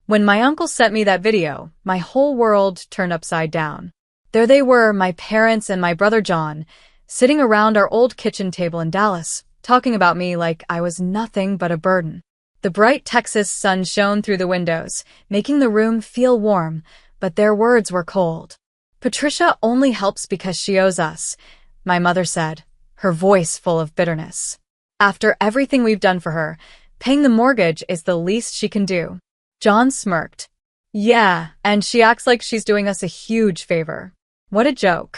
When my uncle sent me that video, my whole world turned upside down. There they were, my parents and my brother John, sitting around our old kitchen table in Dallas, talking about me like I was nothing but a burden. The bright Texas sun shone through the windows, making the room feel warm, but their words were cold. "Patricia only helps because she owes us," my mother said, her voice full of bitterness. "After everything we've done for her, paying the mortgage is the least she can do." John smirked. "Yeah, and she acts like she's doing us a huge favor. What a joke."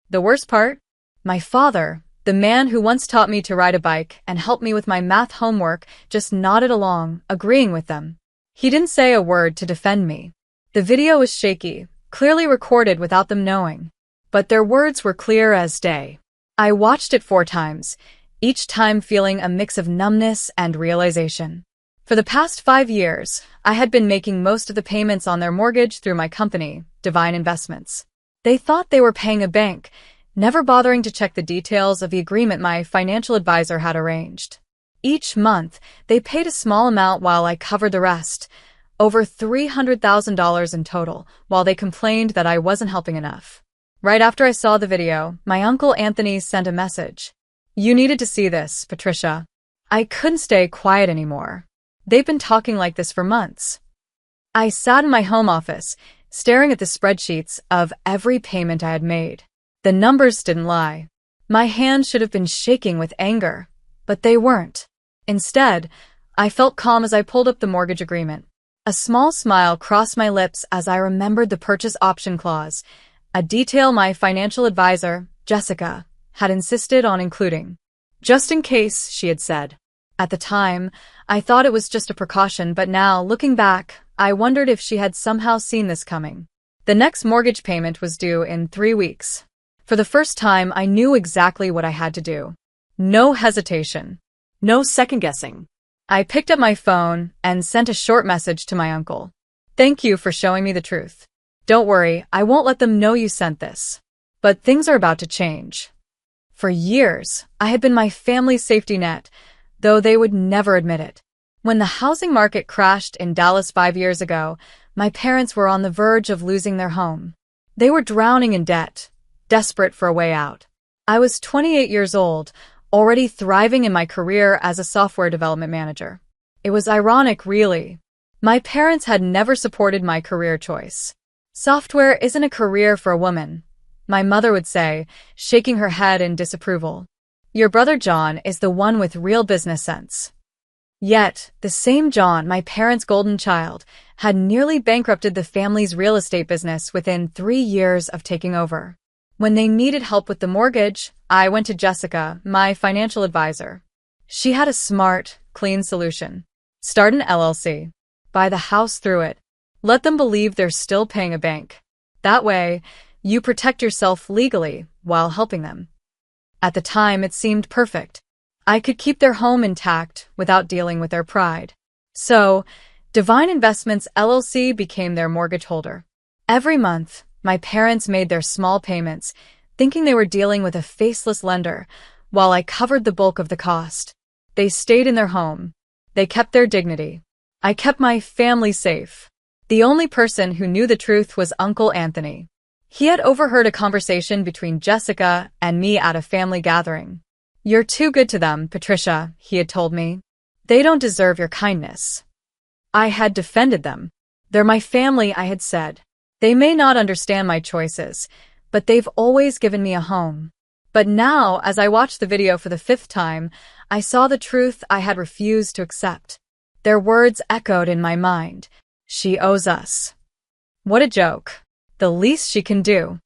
The worst part? My father, the man who once taught me to ride a bike and helped me with my math homework, just nodded along, agreeing with them. He didn't say a word to defend me. The video was shaky, clearly recorded without them knowing. But their words were clear as day. I watched it 4 times, each time feeling a mix of numbness and realization. For the past 5 years, I had been making most of the payments on their mortgage through my company, Divine Investments. They thought they were paying a bank, never bothering to check the details of the agreement my financial advisor had arranged. Each month, they paid a small amount while I covered the rest, over $300,000 in total, while they complained that I wasn't helping enough. Right after I saw the video, my uncle Anthony sent a message. "You needed to see this, Patricia." I couldn't stay quiet anymore. They've been talking like this for months. I sat in my home office, staring at the spreadsheets of every payment I had made. The numbers didn't lie. My hands should have been shaking with anger, but they weren't. Instead, I felt calm as I pulled up the mortgage agreement. A small smile crossed my lips as I remembered the purchase option clause, a detail my financial advisor, Jessica, had insisted on including. "Just in case," she had said. At the time, I thought it was just a precaution, but now, looking back, I wondered if she had somehow seen this coming. The next mortgage payment was due in 3 weeks. For the first time, I knew exactly what I had to do. No hesitation. No second-guessing. I picked up my phone and sent a short message to my uncle. "Thank you for showing me the truth. Don't worry, I won't let them know you sent this. But things are about to change." For years, I had been my family's safety net, though they would never admit it. When the housing market crashed in Dallas 5 years ago, my parents were on the verge of losing their home. They were drowning in debt, desperate for a way out. I was 28 years old, already thriving in my career as a software development manager. It was ironic, really. My parents had never supported my career choice. "Software isn't a career for a woman," my mother would say, shaking her head in disapproval. "Your brother John is the one with real business sense." Yet, the same John, my parents' golden child, had nearly bankrupted the family's real estate business within 3 years of taking over. When they needed help with the mortgage, I went to Jessica, my financial advisor. She had a smart, clean solution. Start an LLC. Buy the house through it. Let them believe they're still paying a bank. That way, you protect yourself legally while helping them. At the time, it seemed perfect. I could keep their home intact without dealing with their pride. So, Divine Investments LLC became their mortgage holder. Every month, my parents made their small payments, thinking they were dealing with a faceless lender, while I covered the bulk of the cost. They stayed in their home. They kept their dignity. I kept my family safe. The only person who knew the truth was Uncle Anthony. He had overheard a conversation between Jessica and me at a family gathering. "You're too good to them, Patricia," he had told me. "They don't deserve your kindness." I had defended them. "They're my family," I had said. "They may not understand my choices, but they've always given me a home." But now, as I watched the video for the 5th time, I saw the truth I had refused to accept. Their words echoed in my mind. "She owes us." What a joke. The least she can do.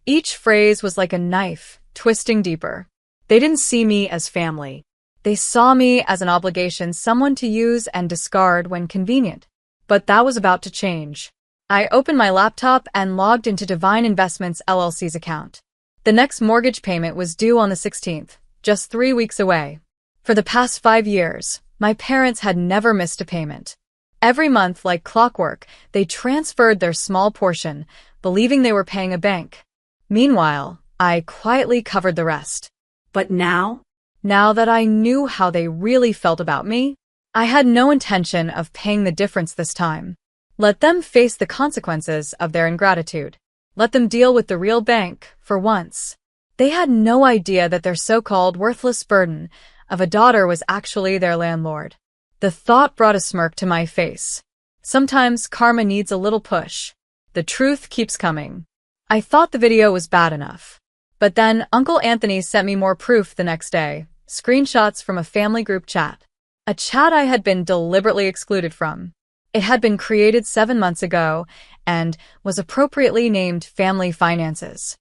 Each phrase was like a knife, twisting deeper. They didn't see me as family. They saw me as an obligation, someone to use and discard when convenient. But that was about to change. I opened my laptop and logged into Divine Investments LLC's account. The next mortgage payment was due on the 16th, just 3 weeks away. For the past 5 years, my parents had never missed a payment. Every month, like clockwork, they transferred their small portion, believing they were paying a bank. Meanwhile, I quietly covered the rest. But now that I knew how they really felt about me, I had no intention of paying the difference this time. Let them face the consequences of their ingratitude. Let them deal with the real bank, for once. They had no idea that their so-called worthless burden of a daughter was actually their landlord. The thought brought a smirk to my face. Sometimes karma needs a little push. The truth keeps coming. I thought the video was bad enough. But then Uncle Anthony sent me more proof the next day. Screenshots from a family group chat. A chat I had been deliberately excluded from. It had been created 7 months ago and was appropriately named Family Finances.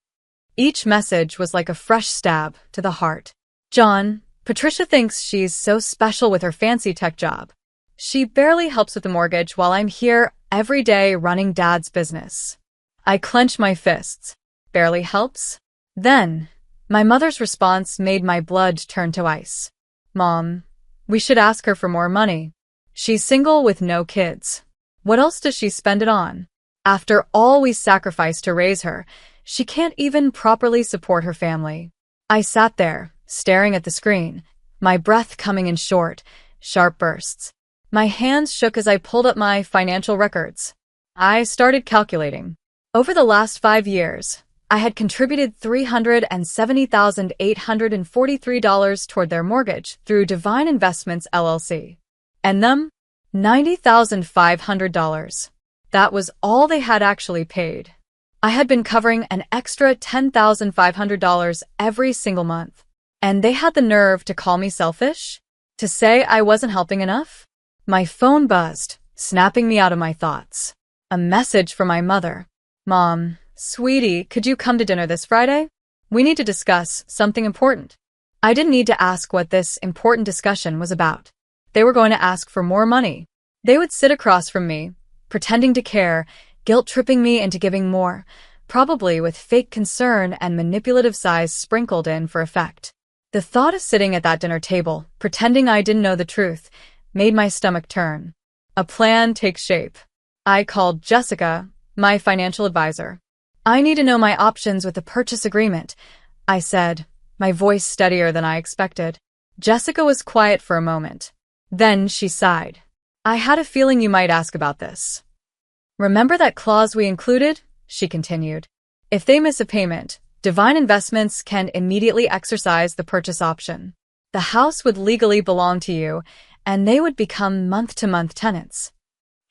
Each message was like a fresh stab to the heart. John, Patricia thinks she's so special with her fancy tech job. She barely helps with the mortgage while I'm here every day running Dad's business. I clench my fists. Barely helps? Then, my mother's response made my blood turn to ice. Mom, we should ask her for more money. She's single with no kids. What else does she spend it on? After all we sacrificed to raise her, she can't even properly support her family. I sat there, staring at the screen, my breath coming in short, sharp bursts. My hands shook as I pulled up my financial records. I started calculating. Over the last 5 years, I had contributed $370,843 toward their mortgage through Divine Investments LLC. And them? $90,500. That was all they had actually paid. I had been covering an extra $10,500 every single month. And they had the nerve to call me selfish? To say I wasn't helping enough? My phone buzzed, snapping me out of my thoughts. A message from my mother. Mom, sweetie, could you come to dinner this Friday? We need to discuss something important. I didn't need to ask what this important discussion was about. They were going to ask for more money. They would sit across from me, pretending to care, guilt-tripping me into giving more, probably with fake concern and manipulative sighs sprinkled in for effect. The thought of sitting at that dinner table, pretending I didn't know the truth, made my stomach turn. A plan takes shape. I called Jessica, my financial advisor. I need to know my options with the purchase agreement, I said, my voice steadier than I expected. Jessica was quiet for a moment. Then she sighed. I had a feeling you might ask about this. Remember that clause we included? She continued. If they miss a payment, Divine Investments can immediately exercise the purchase option. The house would legally belong to you, and they would become month-to-month tenants.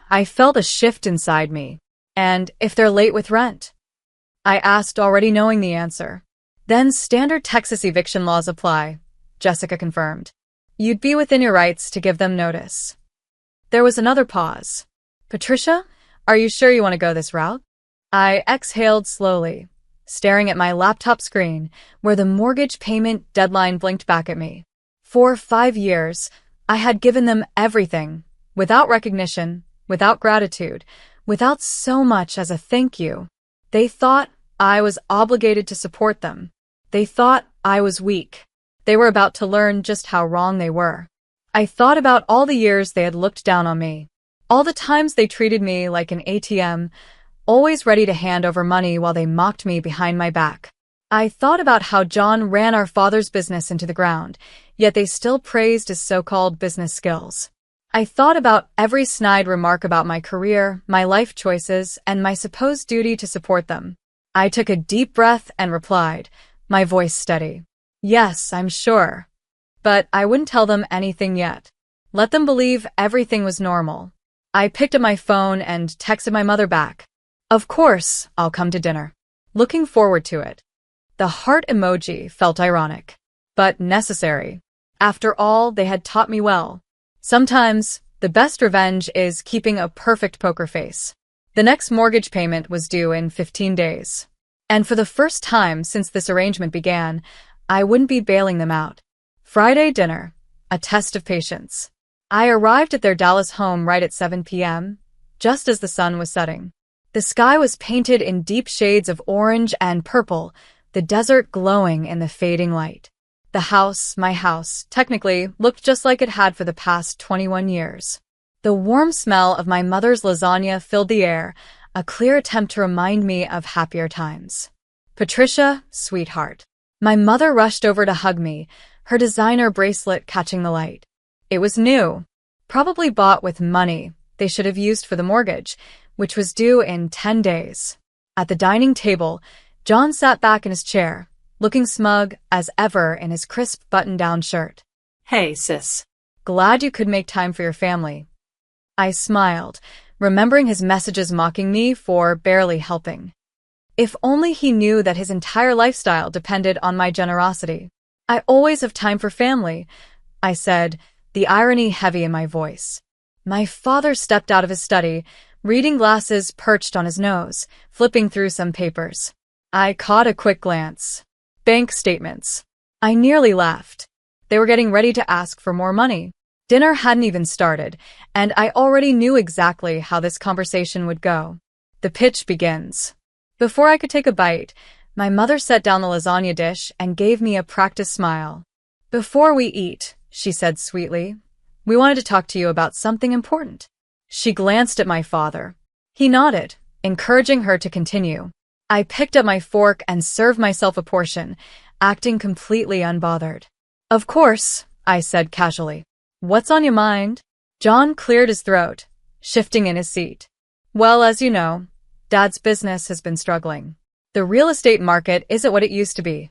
I felt a shift inside me. And if they're late with rent? I asked, already knowing the answer. Then standard Texas eviction laws apply, Jessica confirmed. You'd be within your rights to give them notice. There was another pause. Patricia, are you sure you want to go this route? I exhaled slowly, staring at my laptop screen where the mortgage payment deadline blinked back at me. For 5 years, I had given them everything, without recognition, without gratitude, without so much as a thank you. They thought I was obligated to support them. They thought I was weak. They were about to learn just how wrong they were. I thought about all the years they had looked down on me. All the times they treated me like an ATM, always ready to hand over money while they mocked me behind my back. I thought about how John ran our father's business into the ground, yet they still praised his so-called business skills. I thought about every snide remark about my career, my life choices, and my supposed duty to support them. I took a deep breath and replied, my voice steady. Yes, I'm sure. But I wouldn't tell them anything yet. Let them believe everything was normal. I picked up my phone and texted my mother back. Of course, I'll come to dinner. Looking forward to it. The heart emoji felt ironic, but necessary. After all, they had taught me well. Sometimes, the best revenge is keeping a perfect poker face. The next mortgage payment was due in 15 days. And for the first time since this arrangement began, I wouldn't be bailing them out. Friday dinner, a test of patience. I arrived at their Dallas home right at 7 p.m., just as the sun was setting. The sky was painted in deep shades of orange and purple, the desert glowing in the fading light. The house, my house, technically looked just like it had for the past 21 years. The warm smell of my mother's lasagna filled the air, a clear attempt to remind me of happier times. Patricia, sweetheart. My mother rushed over to hug me, her designer bracelet catching the light. It was new, probably bought with money, they should have used for the mortgage, which was due in 10 days. At the dining table, John sat back in his chair, looking smug as ever in his crisp button-down shirt. Hey, sis. Glad you could make time for your family. I smiled, remembering his messages mocking me for barely helping. If only he knew that his entire lifestyle depended on my generosity. I always have time for family, I said, the irony heavy in my voice. My father stepped out of his study, reading glasses perched on his nose, flipping through some papers. I caught a quick glance. Bank statements. I nearly laughed. They were getting ready to ask for more money. Dinner hadn't even started, and I already knew exactly how this conversation would go. The pitch begins. Before I could take a bite, my mother set down the lasagna dish and gave me a practiced smile. Before we eat, she said sweetly, we wanted to talk to you about something important. She glanced at my father. He nodded, encouraging her to continue. I picked up my fork and served myself a portion, acting completely unbothered. Of course, I said casually. What's on your mind? John cleared his throat, shifting in his seat. Well, as you know, Dad's business has been struggling. The real estate market isn't what it used to be.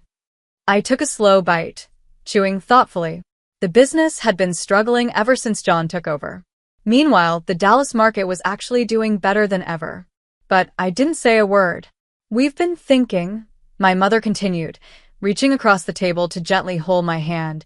I took a slow bite, chewing thoughtfully. The business had been struggling ever since John took over. Meanwhile, the Dallas market was actually doing better than ever. But I didn't say a word. We've been thinking, my mother continued, reaching across the table to gently hold my hand,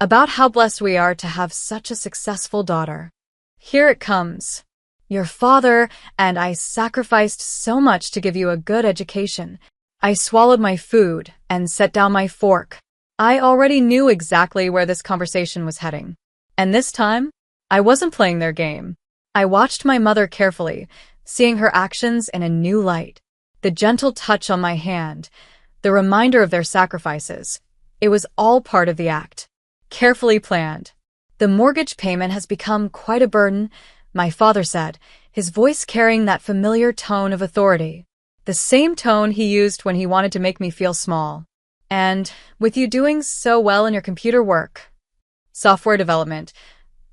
about how blessed we are to have such a successful daughter. Here it comes. Your father and I sacrificed so much to give you a good education. I swallowed my food and set down my fork. I already knew exactly where this conversation was heading. And this time, I wasn't playing their game. I watched my mother carefully, seeing her actions in a new light. The gentle touch on my hand, the reminder of their sacrifices. It was all part of the act. Carefully planned. The mortgage payment has become quite a burden, my father said, his voice carrying that familiar tone of authority. The same tone he used when he wanted to make me feel small. And, with you doing so well in your computer work, software development,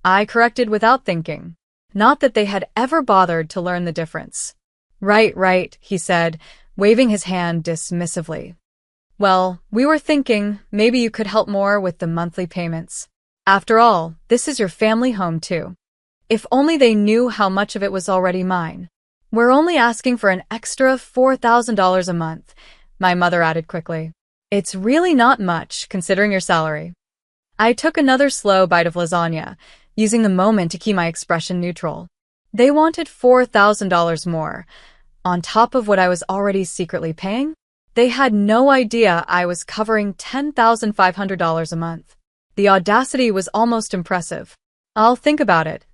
I corrected without thinking. Not that they had ever bothered to learn the difference. Right, he said, waving his hand dismissively. Well, we were thinking maybe you could help more with the monthly payments. After all, this is your family home too. If only they knew how much of it was already mine. We're only asking for an extra $4,000 a month, my mother added quickly. It's really not much, considering your salary. I took another slow bite of lasagna, using the moment to keep my expression neutral. They wanted $4,000 more, on top of what I was already secretly paying. They had no idea I was covering $10,500 a month. The audacity was almost impressive. I'll think about it,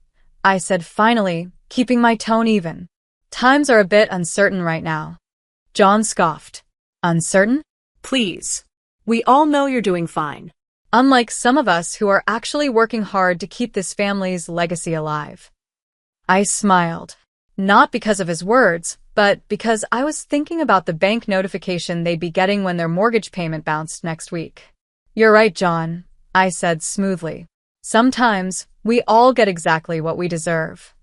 I said finally, keeping my tone even. Times are a bit uncertain right now. John scoffed. Uncertain? Please. We all know you're doing fine. Unlike some of us who are actually working hard to keep this family's legacy alive. I smiled. Not because of his words, but because I was thinking about the bank notification they'd be getting when their mortgage payment bounced next week. You're right, John, I said smoothly. Sometimes, we all get exactly what we deserve.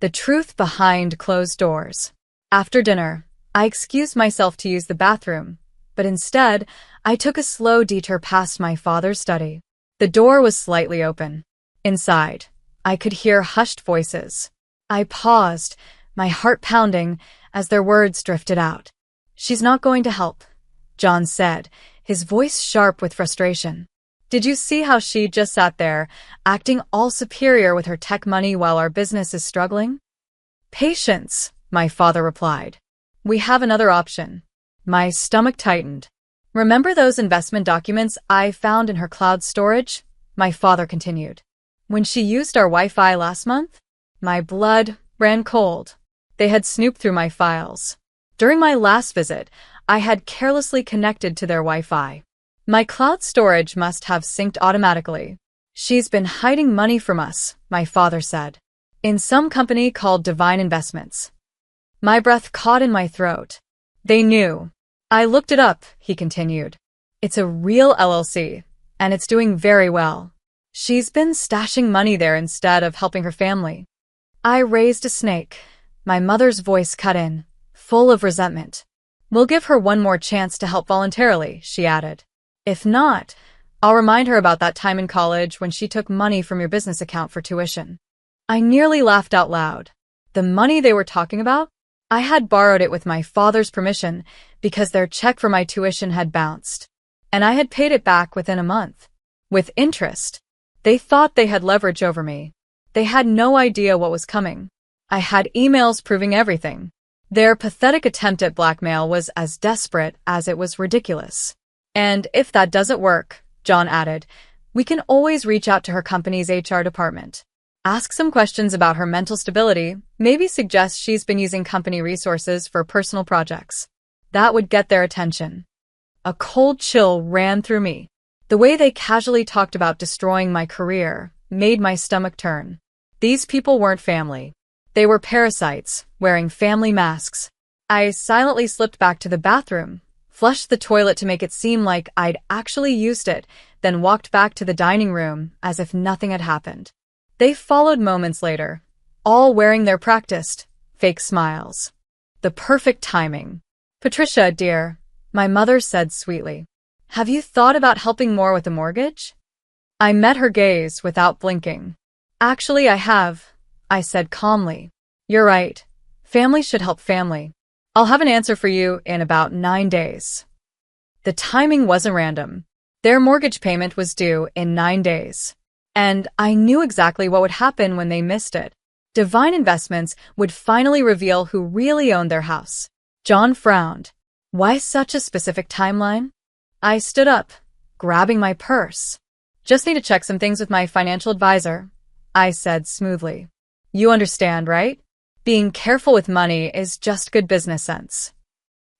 The truth behind closed doors. After dinner, I excused myself to use the bathroom, but instead, I took a slow detour past my father's study. The door was slightly open. Inside, I could hear hushed voices. I paused, my heart pounding, as their words drifted out. She's not going to help, John said, his voice sharp with frustration. Did you see how she just sat there, acting all superior with her tech money while our business is struggling? Patience, my father replied. We have another option. My stomach tightened. Remember those investment documents I found in her cloud storage? My father continued. When she used our Wi-Fi last month? My blood ran cold. They had snooped through my files. During my last visit, I had carelessly connected to their Wi-Fi. My cloud storage must have synced automatically. She's been hiding money from us, my father said. In some company called Divine Investments. My breath caught in my throat. They knew. I looked it up, he continued. It's a real LLC, and it's doing very well. She's been stashing money there instead of helping her family. I raised a snake. My mother's voice cut in, full of resentment. We'll give her one more chance to help voluntarily, she added. If not, I'll remind her about that time in college when she took money from your business account for tuition. I nearly laughed out loud. The money they were talking about? I had borrowed it with my father's permission because their check for my tuition had bounced, and I had paid it back within a month. With interest. They thought they had leverage over me. They had no idea what was coming. I had emails proving everything. Their pathetic attempt at blackmail was as desperate as it was ridiculous. And if that doesn't work, John added, we can always reach out to her company's HR department. Ask some questions about her mental stability, maybe suggest she's been using company resources for personal projects. That would get their attention. A cold chill ran through me. The way they casually talked about destroying my career made my stomach turn. These people weren't family. They were parasites, wearing family masks. I silently slipped back to the bathroom, flushed the toilet to make it seem like I'd actually used it, then walked back to the dining room as if nothing had happened. They followed moments later, all wearing their practiced, fake smiles. The perfect timing. Patricia, dear, my mother said sweetly, have you thought about helping more with the mortgage? I met her gaze without blinking. Actually, I have, I said calmly. You're right. Family should help family. I'll have an answer for you in about 9 days. The timing wasn't random. Their mortgage payment was due in 9 days. And I knew exactly what would happen when they missed it. Divine Investments would finally reveal who really owned their house. John frowned. Why such a specific timeline? I stood up, grabbing my purse. Just need to check some things with my financial advisor, I said smoothly. You understand, right? Being careful with money is just good business sense.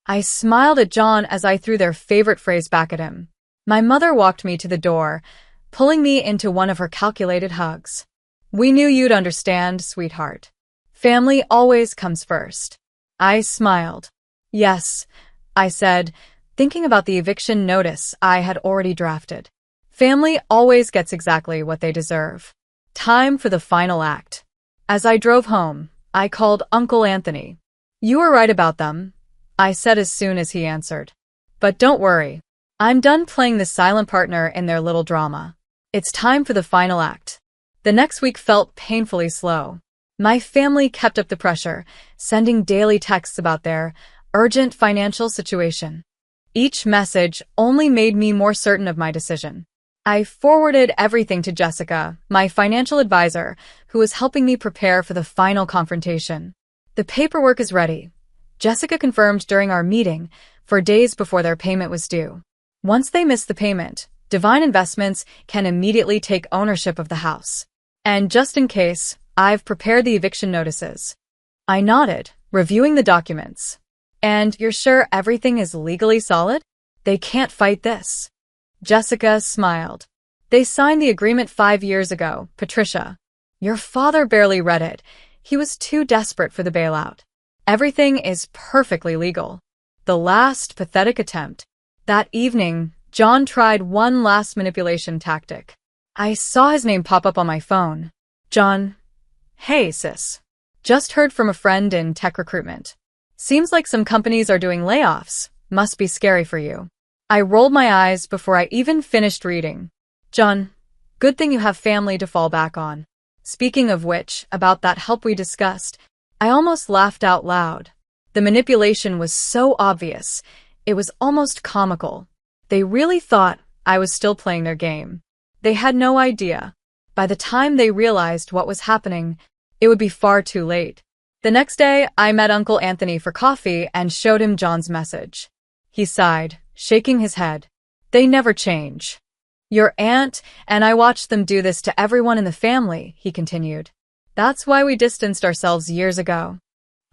I smiled at John as I threw their favorite phrase back at him. My mother walked me to the door, pulling me into one of her calculated hugs. We knew you'd understand, sweetheart. Family always comes first. I smiled. Yes, I said, thinking about the eviction notice I had already drafted. Family always gets exactly what they deserve. Time for the final act. As I drove home, I called Uncle Anthony. You were right about them, I said as soon as he answered. But don't worry. I'm done playing the silent partner in their little drama. It's time for the final act. The next week felt painfully slow. My family kept up the pressure, sending daily texts about their urgent financial situation. Each message only made me more certain of my decision. I forwarded everything to Jessica, my financial advisor, who was helping me prepare for the final confrontation. The paperwork is ready, Jessica confirmed during our meeting, for days before their payment was due. Once they miss the payment, Divine Investments can immediately take ownership of the house. And just in case, I've prepared the eviction notices. I nodded, reviewing the documents. And you're sure everything is legally solid? They can't fight this. Jessica smiled. They signed the agreement 5 years ago, Patricia. Your father barely read it. He was too desperate for the bailout. Everything is perfectly legal. The last pathetic attempt. That evening, John tried one last manipulation tactic. I saw his name pop up on my phone. John. Hey, sis. Just heard from a friend in tech recruitment. Seems like some companies are doing layoffs. Must be scary for you. I rolled my eyes before I even finished reading. John, good thing you have family to fall back on. Speaking of which, about that help we discussed, I almost laughed out loud. The manipulation was so obvious. It was almost comical. They really thought I was still playing their game. They had no idea. By the time they realized what was happening, it would be far too late. The next day, I met Uncle Anthony for coffee and showed him John's message. He sighed, shaking his head. They never change. Your aunt and I watched them do this to everyone in the family, he continued. That's why we distanced ourselves years ago.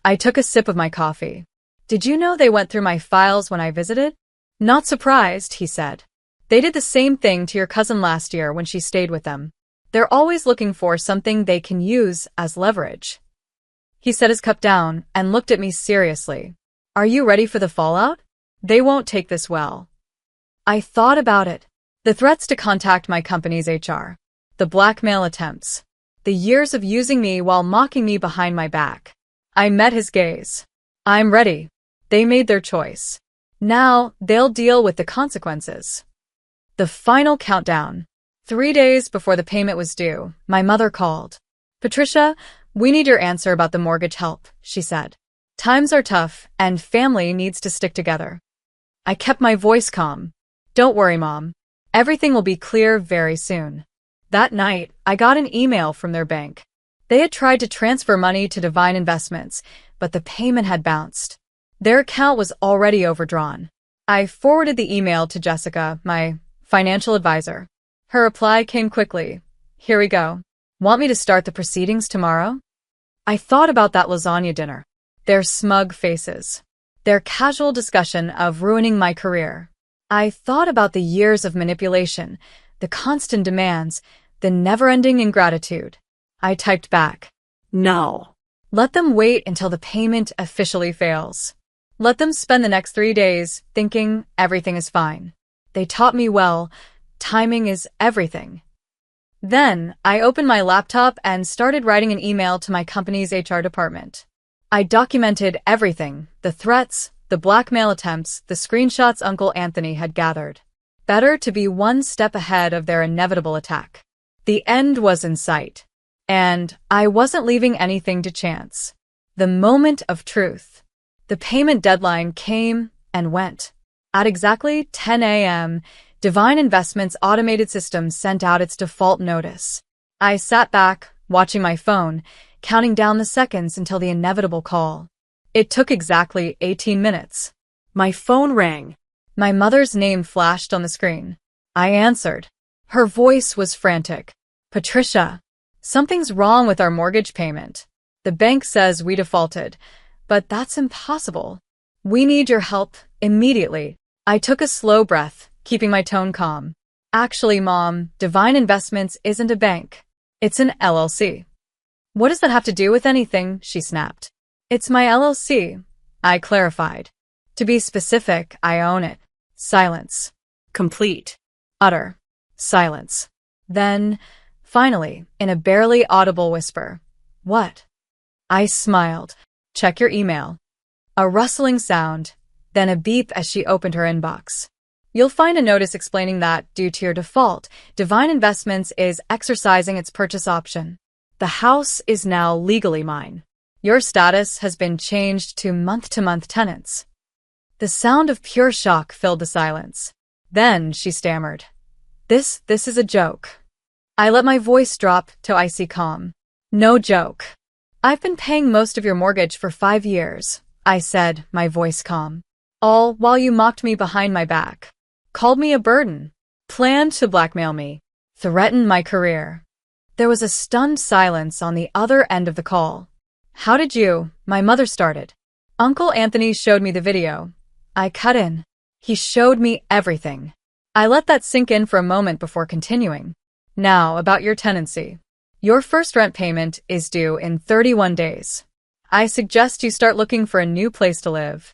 I took a sip of my coffee. Did you know they went through my files when I visited? Not surprised, he said. They did the same thing to your cousin last year when she stayed with them. They're always looking for something they can use as leverage. He set his cup down and looked at me seriously. Are you ready for the fallout? They won't take this well. I thought about it. The threats to contact my company's HR. The blackmail attempts. The years of using me while mocking me behind my back. I met his gaze. I'm ready. They made their choice. Now, they'll deal with the consequences. The final countdown. 3 days before the payment was due, my mother called. Patricia, we need your answer about the mortgage help, she said. Times are tough, and family needs to stick together. I kept my voice calm. Don't worry, Mom. Everything will be clear very soon. That night, I got an email from their bank. They had tried to transfer money to Divine Investments, but the payment had bounced. Their account was already overdrawn. I forwarded the email to Jessica, my financial advisor. Her reply came quickly. Here we go. Want me to start the proceedings tomorrow? I thought about that lasagna dinner. Their smug faces. Their casual discussion of ruining my career. I thought about the years of manipulation, the constant demands, the never-ending ingratitude. I typed back. No. Let them wait until the payment officially fails. Let them spend the next 3 days thinking everything is fine. They taught me well, timing is everything. Then, I opened my laptop and started writing an email to my company's HR department. I documented everything, the threats, the blackmail attempts, the screenshots Uncle Anthony had gathered. Better to be one step ahead of their inevitable attack. The end was in sight. And I wasn't leaving anything to chance. The moment of truth. The payment deadline came and went. At exactly 10 a.m., Divine Investments' automated system sent out its default notice. I sat back, watching my phone, counting down the seconds until the inevitable call. It took exactly 18 minutes. My phone rang. My mother's name flashed on the screen. I answered. Her voice was frantic. Patricia, something's wrong with our mortgage payment. The bank says we defaulted, but that's impossible. We need your help immediately. I took a slow breath, keeping my tone calm. Actually, Mom, Divine Investments isn't a bank. It's an LLC. What does that have to do with anything? She snapped. It's my LLC, I clarified. To be specific, I own it. Silence. Complete. Utter. Silence. Then, finally, in a barely audible whisper, what? I smiled. Check your email. A rustling sound, then a beep as she opened her inbox. You'll find a notice explaining that, due to your default, Divine Investments is exercising its purchase option. The house is now legally mine. Your status has been changed to month-to-month tenants. The sound of pure shock filled the silence. Then she stammered. This is a joke. I let my voice drop to icy calm. No joke. I've been paying most of your mortgage for 5 years, I said, my voice calm. All while you mocked me behind my back. Called me a burden. Planned to blackmail me. Threatened my career. There was a stunned silence on the other end of the call. How did you? My mother started. Uncle Anthony showed me the video. I cut in. He showed me everything. I let that sink in for a moment before continuing. Now, about your tenancy. Your first rent payment is due in 31 days. I suggest you start looking for a new place to live.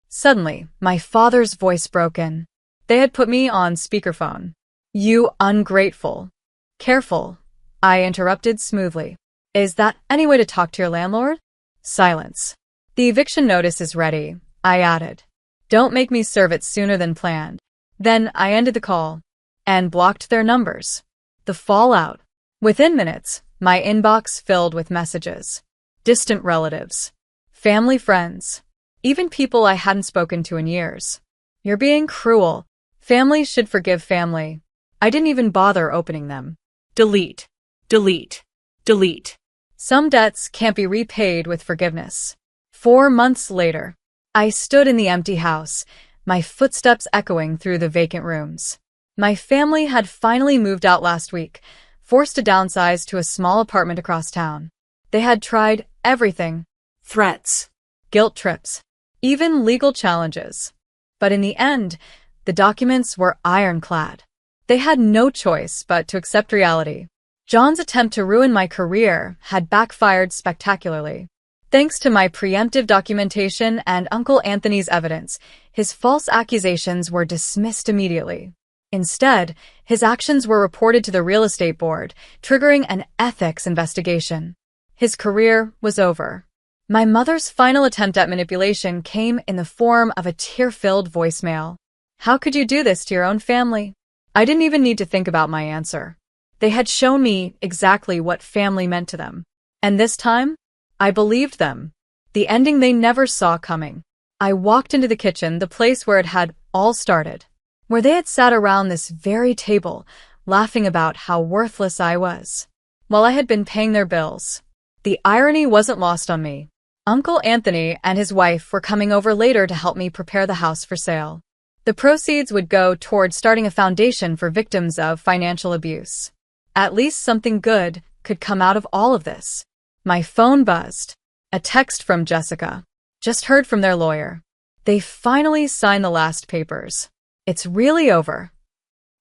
Suddenly, my father's voice broke in. They had put me on speakerphone. You ungrateful. Careful. I interrupted smoothly. Is that any way to talk to your landlord? Silence. The eviction notice is ready, I added. Don't make me serve it sooner than planned. Then I ended the call and blocked their numbers. The fallout. Within minutes, my inbox filled with messages. Distant relatives. Family friends. Even people I hadn't spoken to in years. You're being cruel. Family should forgive family. I didn't even bother opening them. Delete. Delete. Delete. Some debts can't be repaid with forgiveness. 4 months later, I stood in the empty house, my footsteps echoing through the vacant rooms. My family had finally moved out last week, forced to downsize to a small apartment across town. They had tried everything. Threats. Guilt trips. Even legal challenges. But in the end, the documents were ironclad. They had no choice but to accept reality. John's attempt to ruin my career had backfired spectacularly. Thanks to my preemptive documentation and Uncle Anthony's evidence, his false accusations were dismissed immediately. Instead, his actions were reported to the real estate board, triggering an ethics investigation. His career was over. My mother's final attempt at manipulation came in the form of a tear-filled voicemail. "How could you do this to your own family?" I didn't even need to think about my answer. They had shown me exactly what family meant to them. And this time, I believed them. The ending they never saw coming. I walked into the kitchen, the place where it had all started, where they had sat around this very table, laughing about how worthless I was, while I had been paying their bills. The irony wasn't lost on me. Uncle Anthony and his wife were coming over later to help me prepare the house for sale. The proceeds would go toward starting a foundation for victims of financial abuse. At least something good could come out of all of this. My phone buzzed. A text from Jessica. "Just heard from their lawyer. They finally signed the last papers. It's really over."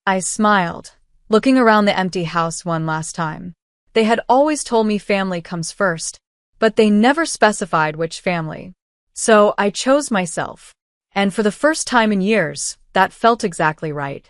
I smiled, looking around the empty house one last time. They had always told me family comes first, but they never specified which family. So I chose myself. And for the first time in years, that felt exactly right.